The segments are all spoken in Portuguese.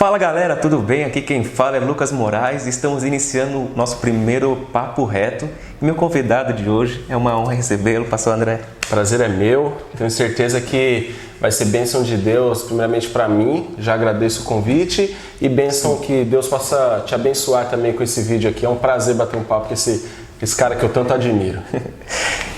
Fala galera, tudo bem? Aqui quem fala é Lucas Moraes. Estamos iniciando o nosso primeiro Papo Reto. E meu convidado de hoje é uma honra recebê-lo, pastor André. Prazer é meu, tenho certeza que vai ser bênção de Deus, primeiramente para mim, já agradeço o convite e bênção que Deus possa te abençoar também com esse vídeo aqui. É um prazer bater um papo com esse cara que eu tanto admiro.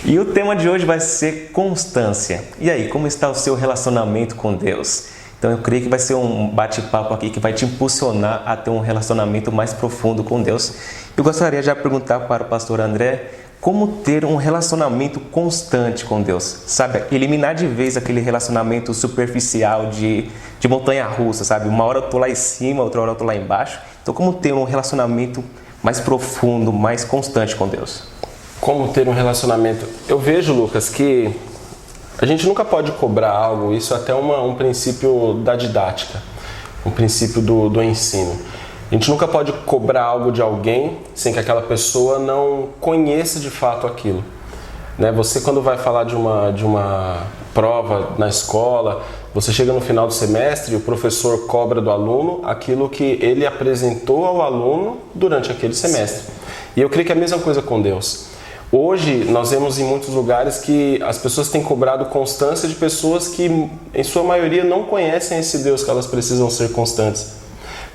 E o tema de hoje vai ser constância. E aí, como está o seu relacionamento com Deus? Então eu creio que vai ser um bate-papo aqui que vai te impulsionar a ter um relacionamento mais profundo com Deus. Eu gostaria de perguntar para o pastor André como ter um relacionamento constante com Deus. Sabe, eliminar de vez aquele relacionamento superficial de montanha-russa, sabe? Uma hora eu tô lá em cima, outra hora eu tô lá embaixo. Então como ter um relacionamento mais profundo, mais constante com Deus? Como ter um relacionamento? Eu vejo, Lucas, que a gente nunca pode cobrar algo, isso é até um princípio da didática, um princípio do ensino. A gente nunca pode cobrar algo de alguém sem que aquela pessoa não conheça de fato aquilo. Né? Você, quando vai falar de uma prova na escola, você chega no final do semestre e o professor cobra do aluno aquilo que ele apresentou ao aluno durante aquele semestre. E eu creio que é a mesma coisa com Deus. Hoje, nós vemos em muitos lugares que as pessoas têm cobrado constância de pessoas que, em sua maioria, não conhecem esse Deus que elas precisam ser constantes.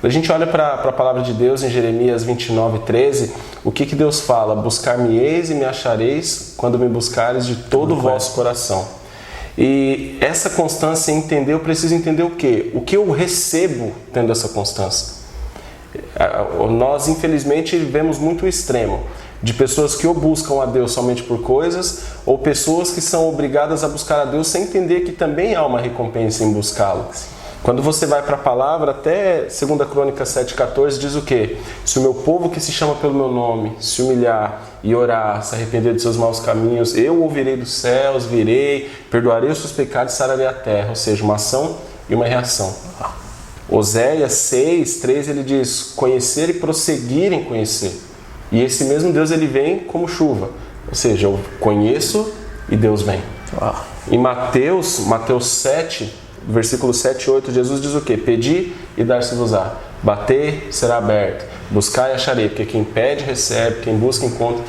Quando a gente olha para a palavra de Deus em Jeremias 29:13, o que Deus fala? Buscar-me-eis e me achareis quando me buscares de todo o vosso coração. E essa constância eu preciso entender o quê? O que eu recebo tendo essa constância? Nós, infelizmente, vemos muito o extremo de pessoas que ou buscam a Deus somente por coisas, ou pessoas que são obrigadas a buscar a Deus sem entender que também há uma recompensa em buscá-lo. Quando você vai para a palavra, até 2 Crônicas 7,14 diz o quê? Se o meu povo que se chama pelo meu nome se humilhar e orar, se arrepender de seus maus caminhos, eu ouvirei dos céus, virei, perdoarei os seus pecados e sararei a terra. Ou seja, uma ação e uma reação. Oséias 6,3 ele diz, conhecer e prosseguir em conhecer. E esse mesmo Deus ele vem como chuva. Ou seja, eu conheço e Deus vem. Uau. Em Mateus 7, versículo 7 e 8, Jesus diz o quê? Pedi e dar-se-vos-á. Bater será aberto. Buscar e acharei. Porque quem pede recebe, quem busca encontra,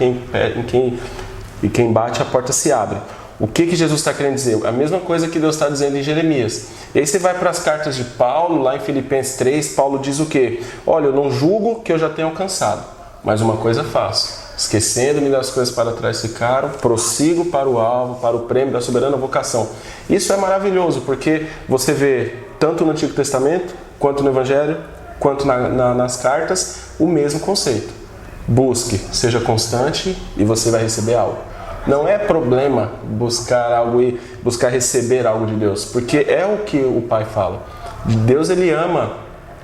quem bate a porta se abre. O que Jesus está querendo dizer? A mesma coisa que Deus está dizendo em Jeremias. E aí você vai para as cartas de Paulo, lá em Filipenses 3, Paulo diz o quê? Olha, eu não julgo que eu já tenho alcançado, mas uma coisa faço. Esquecendo-me das coisas para trás ficaram, prossigo para o alvo, para o prêmio da soberana vocação. Isso é maravilhoso, porque você vê, tanto no Antigo Testamento, quanto no Evangelho, quanto nas cartas, o mesmo conceito. Busque, seja constante e você vai receber algo. Não é problema buscar algo e buscar receber algo de Deus, porque é o que o Pai fala. Deus ele ama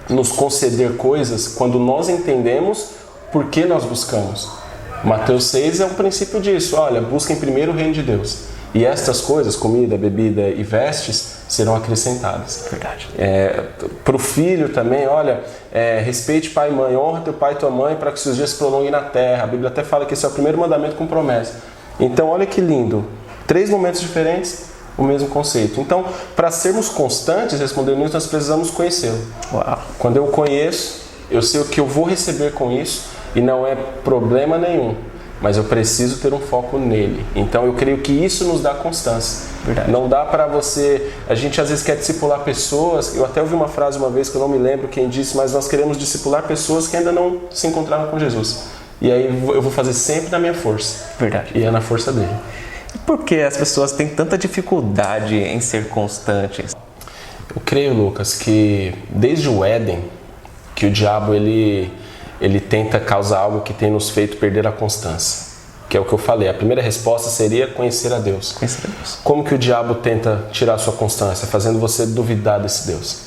nos conceder coisas quando nós entendemos por que nós buscamos. Mateus 6 é um princípio disso. Olha, busquem primeiro o reino de Deus. E estas coisas, comida, bebida e vestes, serão acrescentadas. Verdade. Para o filho também, olha, respeite pai e mãe, honra teu pai e tua mãe para que seus dias se prolonguem na terra. A Bíblia até fala que esse é o primeiro mandamento com promessa. Então, olha que lindo. 3 momentos diferentes, o mesmo conceito. Então, para sermos constantes, respondendo isso, nós precisamos conhecê-lo. Uau. Quando eu conheço, eu sei o que eu vou receber com isso e não é problema nenhum, mas eu preciso ter um foco nele. Então, eu creio que isso nos dá constância. Verdade. Não dá para você... A gente às vezes quer discipular pessoas. Eu até ouvi uma frase uma vez que eu não me lembro quem disse, mas nós queremos discipular pessoas que ainda não se encontraram com Jesus. E aí eu vou fazer sempre na minha força. Verdade. E é na força dele. E por que as pessoas têm tanta dificuldade em ser constantes? Eu creio, Lucas, que desde o Éden, que o diabo ele tenta causar algo que tem nos feito perder a constância. Que é o que eu falei. A primeira resposta seria conhecer a Deus. Conhecer a Deus. Como que o diabo tenta tirar a sua constância? Fazendo você duvidar desse Deus.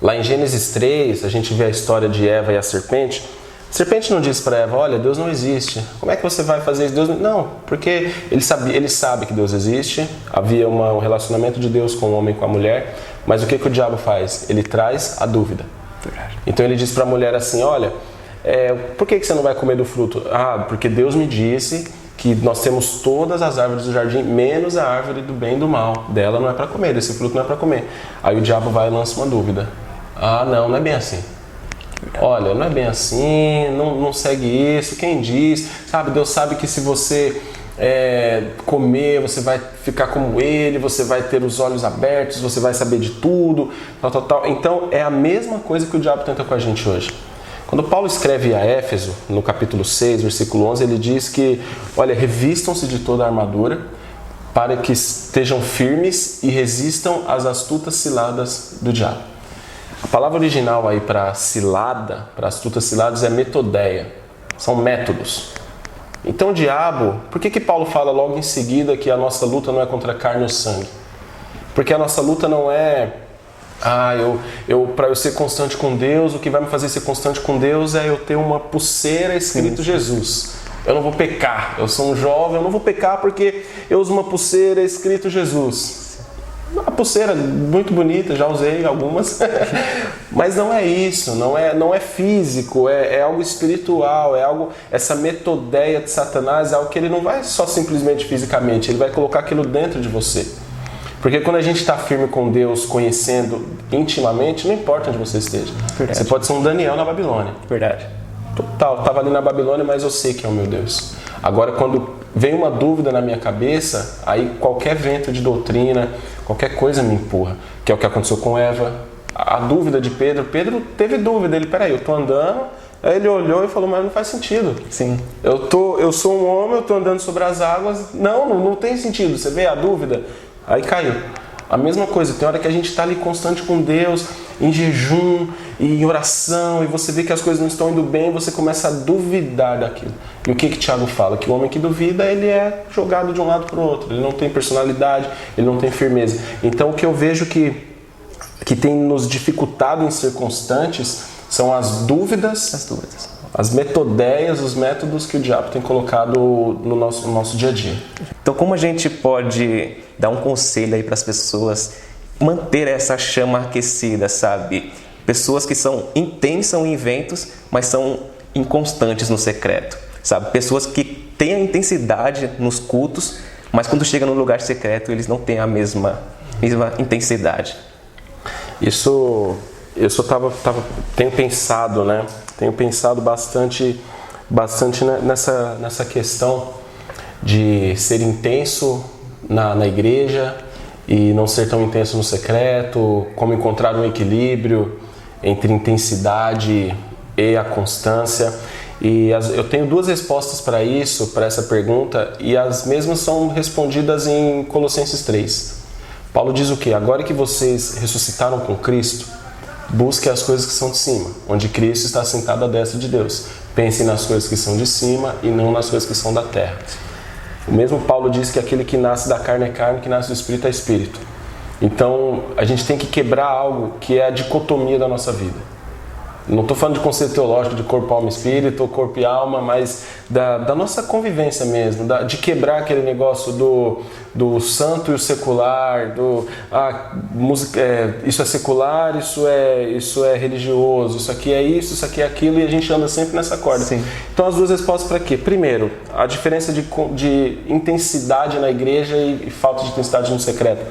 Lá em Gênesis 3, a gente vê a história de Eva e a serpente. A serpente não disse para Eva, olha, Deus não existe. Como é que você vai fazer isso? Deus não, porque ele sabe que Deus existe. Havia um relacionamento de Deus com o homem e com a mulher. Mas o que o diabo faz? Ele traz a dúvida. Verdade. Então ele diz para a mulher assim, olha, por que você não vai comer do fruto? Ah, porque Deus me disse que nós temos todas as árvores do jardim, menos a árvore do bem e do mal. Dela não é para comer, desse fruto não é para comer. Aí o diabo vai e lança uma dúvida. Ah, não é bem assim. Olha, não é bem assim, não segue isso, quem diz, sabe? Deus sabe que se você comer, você vai ficar como ele, você vai ter os olhos abertos, você vai saber de tudo, tal. Então é a mesma coisa que o diabo tenta com a gente hoje. Quando Paulo escreve a Éfeso, no capítulo 6, versículo 11, ele diz que, olha, revistam-se de toda a armadura para que estejam firmes e resistam às astutas ciladas do diabo. A palavra original aí para cilada, para astutas ciladas, é metodeia. São métodos. Então o diabo, por que Paulo fala logo em seguida que a nossa luta não é contra carne ou sangue? Porque a nossa luta não é, para eu ser constante com Deus, o que vai me fazer ser constante com Deus é eu ter uma pulseira escrito Jesus. Eu não vou pecar, eu sou um jovem, eu não vou pecar porque eu uso uma pulseira escrito Jesus. Uma pulseira muito bonita, já usei algumas, mas não é isso, não é físico, é algo espiritual, é algo, essa metodeia de Satanás é algo que ele não vai só simplesmente fisicamente, ele vai colocar aquilo dentro de você. Porque quando a gente está firme com Deus, conhecendo intimamente, não importa onde você esteja. Verdade. Você pode ser um Daniel na Babilônia. Verdade. Total, estava ali na Babilônia, mas eu sei que é o meu Deus. Agora, quando vem uma dúvida na minha cabeça, aí qualquer vento de doutrina, qualquer coisa me empurra. Que é o que aconteceu com Eva. A dúvida de Pedro. Pedro teve dúvida. Ele, peraí, eu estou andando. Aí ele olhou e falou, mas não faz sentido. Sim. Eu sou um homem, eu estou andando sobre as águas. Não tem sentido. Você vê a dúvida? Aí caiu. A mesma coisa, tem hora que a gente está ali constante com Deus, em jejum e em oração, e você vê que as coisas não estão indo bem, você começa a duvidar daquilo. E o que Tiago fala? Que o homem que duvida, ele é jogado de um lado para o outro, ele não tem personalidade, ele não tem firmeza. Então o que eu vejo que tem nos dificultado em ser constantes são as dúvidas, as metodeias, os métodos que o diabo tem colocado no nosso dia a dia. Então como a gente pode dar um conselho aí para as pessoas manter essa chama aquecida, sabe? Pessoas que entendem, são inventos, mas são inconstantes no secreto, sabe? Pessoas que têm a intensidade nos cultos, mas quando chegam no lugar secreto, eles não têm a mesma intensidade. Isso eu tenho pensado, né? Tenho pensado bastante nessa questão de ser intenso na igreja e não ser tão intenso no secreto, como encontrar um equilíbrio entre intensidade e a constância. E eu tenho duas respostas para isso, para essa pergunta, e as mesmas são respondidas em Colossenses 3. Paulo diz o quê? Agora que vocês ressuscitaram com Cristo, busque as coisas que são de cima, onde Cristo está sentado à destra de Deus. Pensem nas coisas que são de cima e não nas coisas que são da terra. O mesmo Paulo diz que aquele que nasce da carne é carne, que nasce do espírito é espírito. Então, a gente tem que quebrar algo que é a dicotomia da nossa vida. Não estou falando de conceito teológico de corpo, alma e espírito, ou corpo e alma, mas da nossa convivência mesmo, de quebrar aquele negócio do santo e o secular, isso é secular, isso é religioso, isso aqui é isso aqui é aquilo, e a gente anda sempre nessa corda. Sim. Então as duas respostas para quê? Primeiro, a diferença de intensidade na igreja e falta de intensidade no secreto.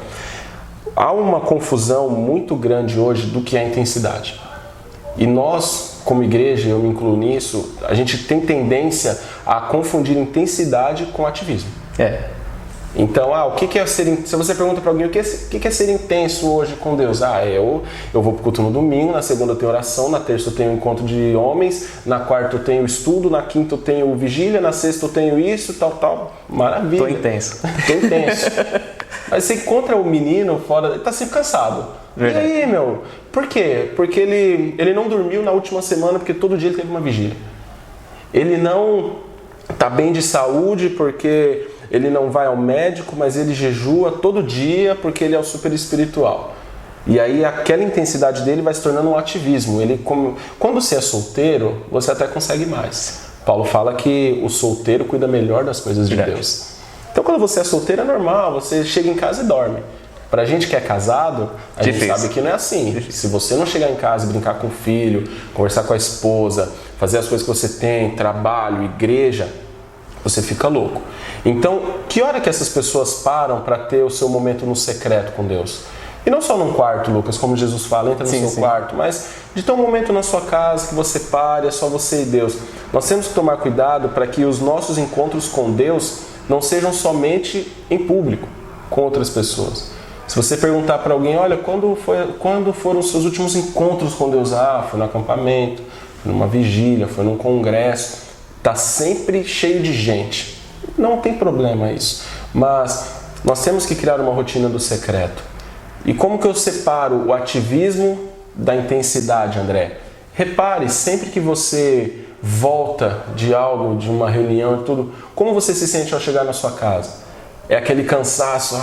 Há uma confusão muito grande hoje do que é intensidade. E nós, como igreja, eu me incluo nisso, a gente tem tendência a confundir intensidade com ativismo. Então, o que é ser... Se você pergunta para alguém o que é ser intenso hoje com Deus? Eu vou pro culto no domingo, na segunda eu tenho oração, na terça eu tenho encontro de homens, na quarta eu tenho estudo, na quinta eu tenho vigília, na sexta eu tenho isso, tal. Maravilha. Tô intenso. Mas você encontra o menino fora, ele tá sempre cansado. Verdade. E aí, meu? Por quê? Porque ele não dormiu na última semana porque todo dia ele teve uma vigília. Ele não tá bem de saúde porque ele não vai ao médico, mas ele jejua todo dia porque ele é o super espiritual. E aí aquela intensidade dele vai se tornando um ativismo. Quando você é solteiro, você até consegue mais. Paulo fala que o solteiro cuida melhor das coisas de Deus. Então quando você é solteiro é normal, você chega em casa e dorme. Pra gente que é casado, a gente sabe que não é assim. Se você não chegar em casa e brincar com o filho, conversar com a esposa, fazer as coisas que você tem, trabalho, igreja, você fica louco. Então, que hora que essas pessoas param para ter o seu momento no secreto com Deus? E não só num quarto, Lucas, como Jesus fala, entra no seu quarto, mas de ter um momento na sua casa que você pare, é só você e Deus. Nós temos que tomar cuidado para que os nossos encontros com Deus não sejam somente em público, com outras pessoas. Se você perguntar para alguém, olha, quando foram os seus últimos encontros com Deus? Ah, foi no acampamento, foi numa vigília, foi num congresso. Está sempre cheio de gente. Não tem problema isso. Mas nós temos que criar uma rotina do secreto. E como que eu separo o ativismo da intensidade, André? Repare, sempre que você volta de algo, de uma reunião e tudo, como você se sente ao chegar na sua casa? É aquele cansaço,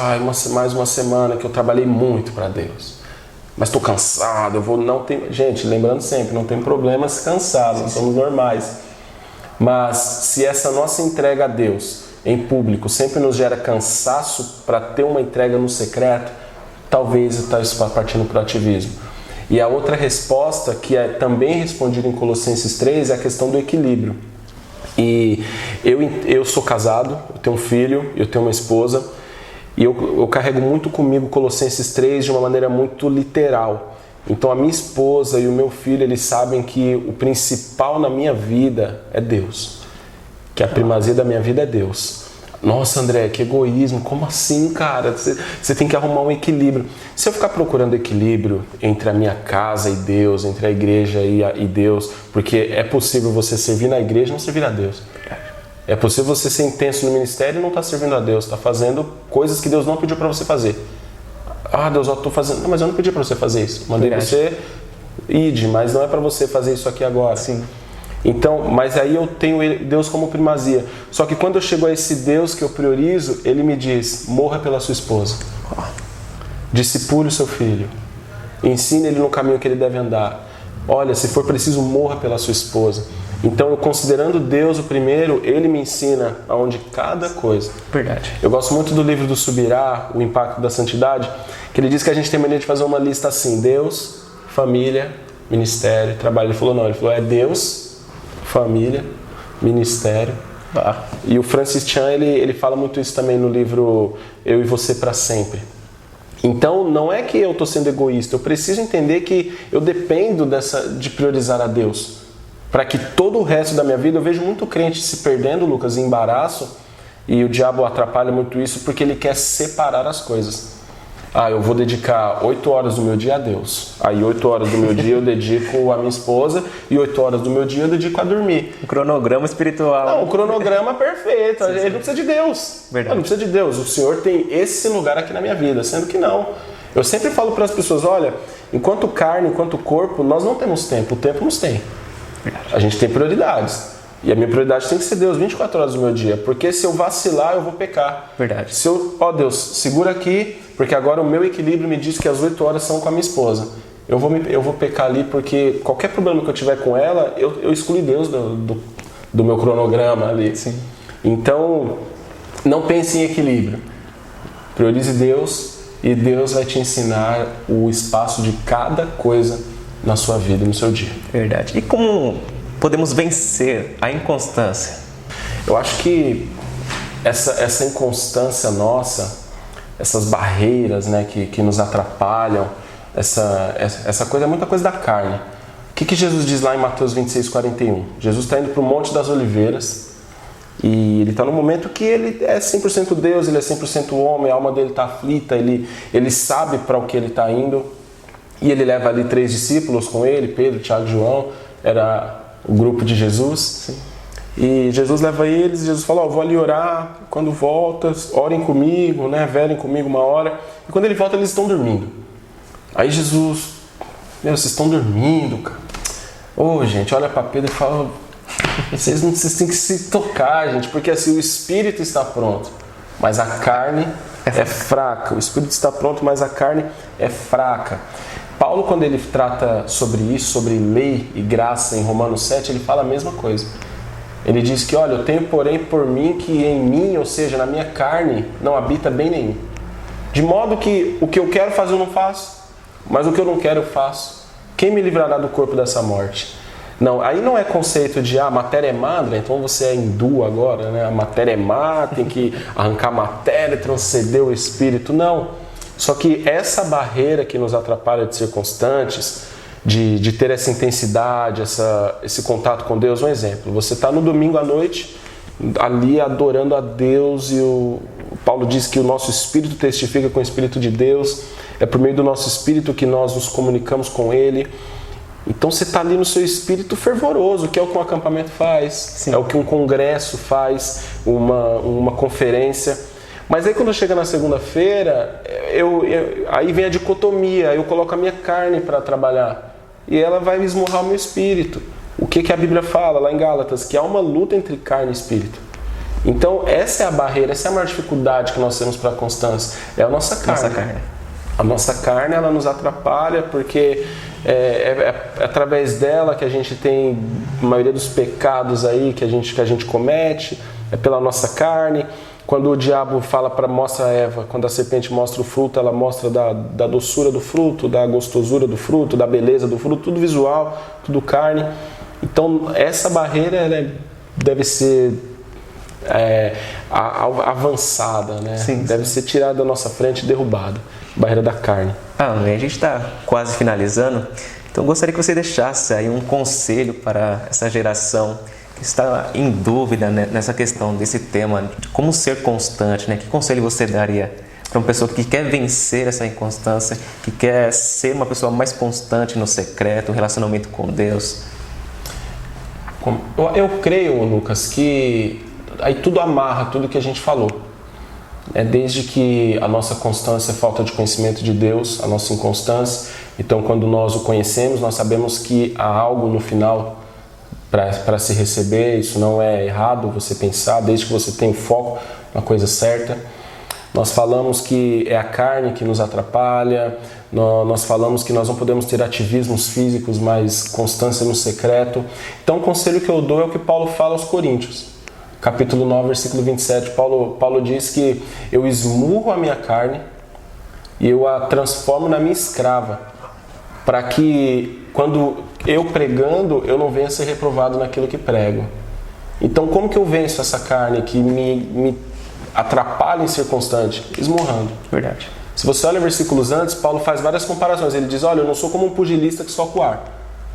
mais uma semana que eu trabalhei muito para Deus. Mas estou cansado, Gente, lembrando sempre, não tem problema se cansar, nós somos normais. Mas se essa nossa entrega a Deus em público sempre nos gera cansaço para ter uma entrega no secreto, talvez está partindo para o ativismo. E a outra resposta, que é também respondida em Colossenses 3, é a questão do equilíbrio. E eu sou casado, eu tenho um filho, eu tenho uma esposa, e eu carrego muito comigo Colossenses 3 de uma maneira muito literal. Então a minha esposa e o meu filho, eles sabem que o principal na minha vida é Deus. Que a primazia da minha vida é Deus. Nossa, André, que egoísmo, como assim, cara? Você tem que arrumar um equilíbrio. Se eu ficar procurando equilíbrio entre a minha casa e Deus, entre a igreja e Deus, porque é possível você servir na igreja e não servir a Deus. É possível você ser intenso no ministério e não estar servindo a Deus, está fazendo coisas que Deus não pediu para você fazer. Ah, Deus, eu estou fazendo. Não, mas eu não pedi para você fazer isso. Mandei você ide, mas não é para você fazer isso aqui agora. Sim. Então, mas aí eu tenho Deus como primazia. Só que quando eu chego a esse Deus que eu priorizo, Ele me diz, morra pela sua esposa. Discipule o seu filho. Ensine ele no caminho que ele deve andar. Olha, se for preciso, morra pela sua esposa. Então, eu considerando Deus o primeiro, Ele me ensina aonde cada coisa. Verdade. Eu gosto muito do livro do Subirá, O Impacto da Santidade, que ele diz que a gente tem mania de fazer uma lista assim, Deus, família, ministério, trabalho. Ele falou é Deus, família, ministério. E o Francis Chan, ele fala muito isso também no livro Eu e Você para Sempre. Então, não é que eu estou sendo egoísta, eu preciso entender que eu dependo de priorizar a Deus. Para que todo o resto da minha vida, eu vejo muito crente se perdendo, Lucas, em embaraço, e o diabo atrapalha muito isso porque ele quer separar as coisas. Ah, eu vou dedicar 8 horas do meu dia a Deus. Aí 8 horas do meu dia eu dedico a minha esposa e 8 horas do meu dia eu dedico a dormir. Um cronograma espiritual. Não, um cronograma perfeito. Ele não precisa de Deus. Verdade. Não precisa de Deus. O Senhor tem esse lugar aqui na minha vida, sendo que não. Eu sempre falo para as pessoas, olha, enquanto carne, enquanto corpo, nós não temos tempo. O tempo nos tem. Verdade. A gente tem prioridades. E a minha prioridade tem que ser Deus 24 horas do meu dia. Porque se eu vacilar, eu vou pecar. Verdade. Se eu, Deus, segura aqui, porque agora o meu equilíbrio me diz que as 8 horas são com a minha esposa. Eu vou pecar ali porque qualquer problema que eu tiver com ela, eu excluí Deus do meu cronograma ali. Sim. Então, não pense em equilíbrio. Priorize Deus e Deus vai te ensinar o espaço de cada coisa na sua vida e no seu dia. Verdade. E como podemos vencer a inconstância? Eu acho que essa inconstância nossa, essas barreiras, né, que nos atrapalham, essa coisa é muita coisa da carne. O que Jesus diz lá em Mateus 26:41? Jesus está indo para o Monte das Oliveiras e ele está no momento que ele é 100% Deus, ele é 100% homem, a alma dele está aflita, ele sabe para o que ele está indo e ele leva ali 3 discípulos com ele, Pedro, Tiago e João, era o grupo de Jesus. Sim. E Jesus leva eles, Jesus fala, vou ali orar, quando volta, orem comigo, né, velem comigo uma hora. E quando ele volta, eles estão dormindo. Aí Jesus, vocês estão dormindo, cara. Gente, olha para Pedro e fala, vocês têm que se tocar, gente, porque assim, o espírito está pronto, mas a carne é fraca. O espírito está pronto, mas a carne é fraca. Paulo, quando ele trata sobre isso, sobre lei e graça em Romanos 7, ele fala a mesma coisa. Ele diz que, olha, eu tenho porém por mim que em mim, ou seja, na minha carne, não habita bem nenhum. De modo que o que eu quero fazer eu não faço, mas o que eu não quero eu faço. Quem me livrará do corpo dessa morte? Não, aí não é conceito de, matéria é má, André, então você é hindu agora, né? A matéria é má, tem que arrancar a matéria, transcender o espírito. Não. Só que essa barreira que nos atrapalha de ser constantes, de ter essa intensidade, esse contato com Deus, um exemplo. Você está no domingo à noite, ali adorando a Deus, e o Paulo diz que o nosso espírito testifica com o Espírito de Deus, é por meio do nosso espírito que nós nos comunicamos com Ele. Então você está ali no seu espírito fervoroso, que é o que um acampamento faz, sim, é o que um congresso faz, uma conferência. Mas aí quando chega na segunda-feira, aí vem a dicotomia, eu coloco a minha carne para trabalhar e ela vai esmurrar o meu espírito. O que a Bíblia fala lá em Gálatas? Que há uma luta entre carne e espírito. Então essa é a barreira, essa é a maior dificuldade que nós temos para a constância, é a nossa carne. A nossa carne, ela nos atrapalha porque é através dela que a gente tem a maioria dos pecados aí que a gente comete, é pela nossa carne. Quando o diabo mostra a Eva, quando a serpente mostra o fruto, ela mostra da doçura do fruto, da gostosura do fruto, da beleza do fruto, tudo visual, tudo carne. Então essa barreira ela deve ser avançada, né? Sim, deve ser tirada da nossa frente, derrubada. Barreira da carne. A gente está quase finalizando, então gostaria que você deixasse aí um conselho para essa geração que está em dúvida, né, nessa questão desse tema, de como ser constante, né? Que conselho você daria para uma pessoa que quer vencer essa inconstância, que quer ser uma pessoa mais constante no secreto, no relacionamento com Deus? Eu creio, Lucas, que aí tudo amarra, tudo que a gente falou. Desde que a nossa constância é falta de conhecimento de Deus, a nossa inconstância. Então, quando nós o conhecemos, nós sabemos que há algo no final para se receber. Isso não é errado você pensar, desde que você tenha o foco na coisa certa. Nós falamos que é a carne que nos atrapalha, nós falamos que nós não podemos ter ativismos físicos, mas constância no secreto. Então, o conselho que eu dou é o que Paulo fala aos Coríntios. Capítulo 9, versículo 27, Paulo diz que eu esmurro a minha carne e eu a transformo na minha escrava, para que quando eu pregando, eu não venha a ser reprovado naquilo que prego. Então como que eu venço essa carne que me atrapalha em ser constante? Esmurrando. Verdade. Se você olha versículos antes, Paulo faz várias comparações. Ele diz, olha, eu não sou como um pugilista que soca o ar.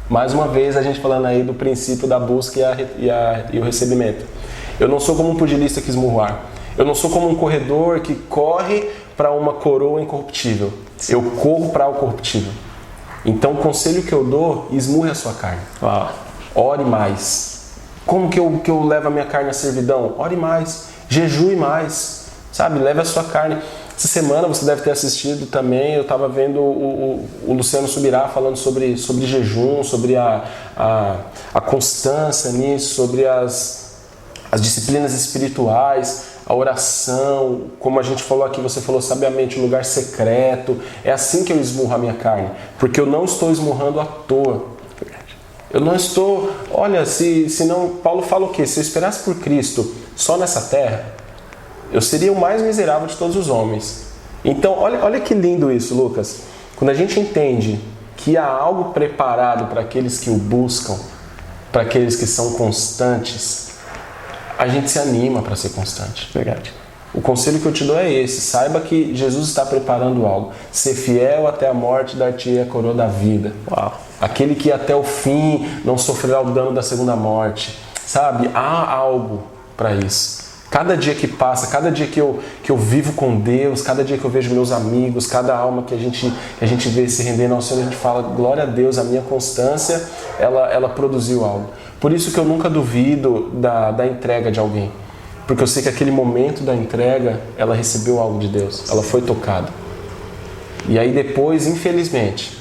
Mais uma vez a gente falando aí do princípio da busca e o recebimento. Eu não sou como um pugilista que esmurra o ar. Eu não sou como um corredor que corre para uma coroa incorruptível. Eu corro para o corruptível. Então o conselho que eu dou, esmurre a sua carne. Ore mais. Como que eu levo a minha carne à servidão? Ore mais. Jejue mais. Sabe, leve a sua carne. Essa semana você deve ter assistido também, eu estava vendo o Luciano Subirá falando sobre jejum, sobre a constância nisso, sobre as disciplinas espirituais, a oração, como a gente falou aqui, você falou sabiamente, o lugar secreto. É assim que eu esmurro a minha carne, porque eu não estou esmurrando à toa. Eu não estou... Olha, se não... Paulo fala o quê? Se eu esperasse por Cristo só nessa terra, eu seria o mais miserável de todos os homens. Então, olha que lindo isso, Lucas. Quando a gente entende que há algo preparado para aqueles que o buscam, para aqueles que são constantes, a gente se anima para ser constante. Verdade. O conselho que eu te dou é esse. Saiba que Jesus está preparando algo. Ser fiel até a morte, dar-te a coroa da vida. Uau. Aquele que até o fim não sofrerá o dano da segunda morte. Sabe? Há algo para isso. Cada dia que passa, cada dia que eu vivo com Deus, cada dia que eu vejo meus amigos, cada alma que a gente vê se rendendo ao Senhor, a gente fala, glória a Deus, a minha constância, ela produziu algo. Por isso que eu nunca duvido da entrega de alguém. Porque eu sei que aquele momento da entrega, ela recebeu algo de Deus, ela foi tocada. E aí depois, infelizmente,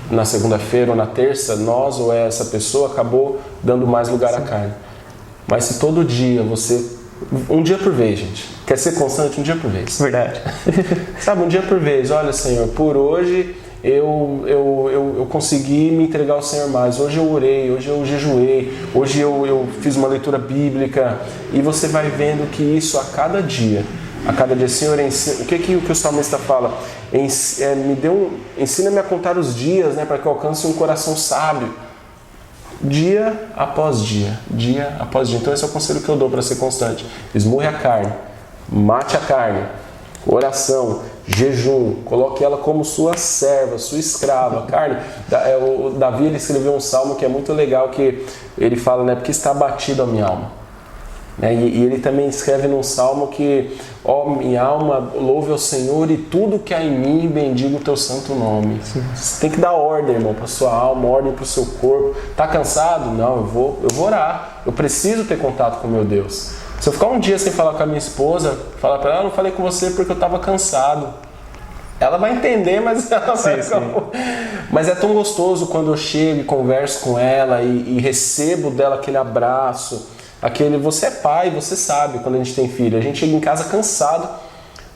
na segunda-feira ou na terça, nós ou essa pessoa acabou dando mais lugar à carne. Mas se todo dia você... Um dia por vez, gente. Quer ser constante? Um dia por vez. Verdade. Sabe, um dia por vez. Olha, Senhor, por hoje eu consegui me entregar ao Senhor mais. Hoje eu orei, hoje eu jejuei, hoje eu fiz uma leitura bíblica. E você vai vendo que isso a cada dia, Senhor, ensina, o que o salmista fala? Ensina-me a contar os dias, né, para que eu alcance um coração sábio. Dia após dia, dia após dia. Então esse é o conselho que eu dou para ser constante. Esmurre a carne, mate a carne, oração, jejum, coloque ela como sua serva, sua escrava, carne. O Davi, ele escreveu um salmo que é muito legal, que ele fala, né, porque está abatido a minha alma. E ele também escreve num salmo que, ó, minha alma, louve ao Senhor e tudo que há em mim, bendiga o teu santo nome. Você tem que dar ordem, irmão, para sua alma, ordem para o seu corpo. Tá cansado? Não, eu vou orar. Eu preciso ter contato com meu Deus. Se eu ficar um dia sem falar com a minha esposa, falar para ela, eu não falei com você porque eu estava cansado. Ela vai entender, mas ela vai ficar... Mas é tão gostoso quando eu chego e converso com ela e recebo dela aquele abraço. Você é pai, você sabe quando a gente tem filho. A gente chega em casa cansado,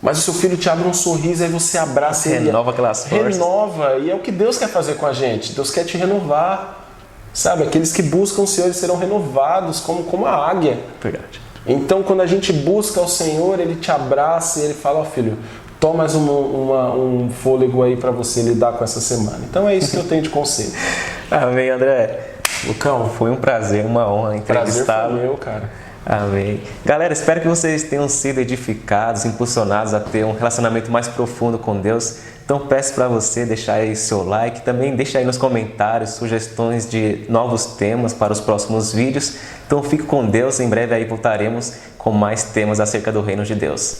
mas o seu filho te abre um sorriso, aí você abraça ele. Renova aquelas forças. Renova, e é o que Deus quer fazer com a gente. Deus quer te renovar. Sabe, aqueles que buscam o Senhor serão renovados como a águia. Verdade. Então, quando a gente busca o Senhor, Ele te abraça e Ele fala, ó filho, toma mais um fôlego aí para você lidar com essa semana. Então é isso que eu tenho de conselho. Amém, André. Lucão, foi um prazer, uma honra entrevistá-lo. Prazer foi meu, cara. Amém. Galera, espero que vocês tenham sido edificados, impulsionados a ter um relacionamento mais profundo com Deus. Então peço para você deixar aí seu like, também deixa aí nos comentários sugestões de novos temas para os próximos vídeos. Então fique com Deus, em breve aí voltaremos com mais temas acerca do reino de Deus.